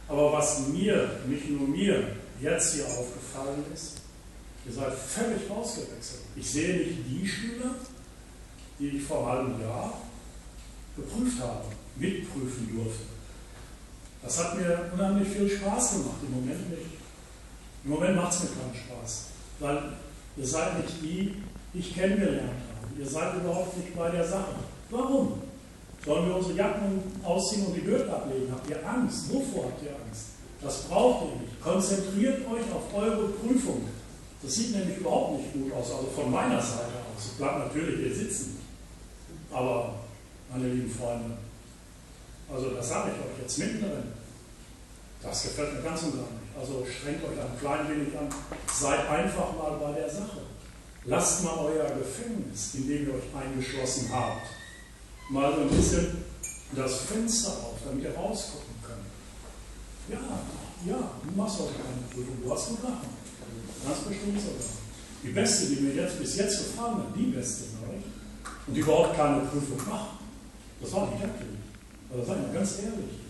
Aber was mir, nicht nur mir, jetzt hier aufgefallen ist, ihr seid völlig ausgewechselt. Ich sehe nicht die Schüler, die ich vor einem halben Jahr geprüft habe, mitprüfen durfte. Das hat mir unheimlich viel Spaß gemacht, im Moment nicht. Im Moment macht es mir keinen Spaß, weil ihr seid nicht die ich kennengelernt habe. Ihr seid überhaupt nicht bei der Sache. Warum? Sollen wir unsere Jacken ausziehen und die Gürtel ablegen? Habt ihr Angst? Wovor habt ihr Angst? Das braucht ihr nicht. Konzentriert euch auf eure Prüfung. Das sieht nämlich überhaupt nicht gut aus, also von meiner Seite aus. Ich bleibe natürlich hier sitzen. Aber, meine lieben Freunde, also das sage ich euch jetzt mittendrin. Das gefällt mir ganz und gar nicht. Also strengt euch ein klein wenig an. Seid einfach mal bei der Sache. Lasst mal euer Gefängnis, in dem ihr euch eingeschlossen habt, mal so ein bisschen das Fenster auf, damit ihr rausgucken könnt. Ja, du machst heute keine Prüfung, du hast gut gemacht. Ganz bestimmt sogar. Die beste, die mir bis jetzt gefallen hat, die beste von euch, und die überhaupt keine Prüfung macht, das war die Jacqueline. Also seid mal ganz ehrlich.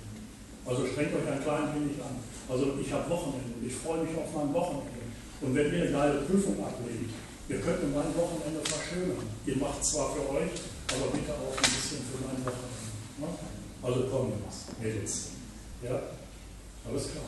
Also strengt euch ein klein wenig an. Also ich habe Wochenende und ich freue mich auf mein Wochenende. Und wenn ihr eine geile Prüfung ablegt, ihr könnt mir mein Wochenende verschönern. Ihr macht zwar für euch, aber bitte auch ein bisschen für mein Wochenende. Ne? Also komm, Mädels. Ja, alles klar.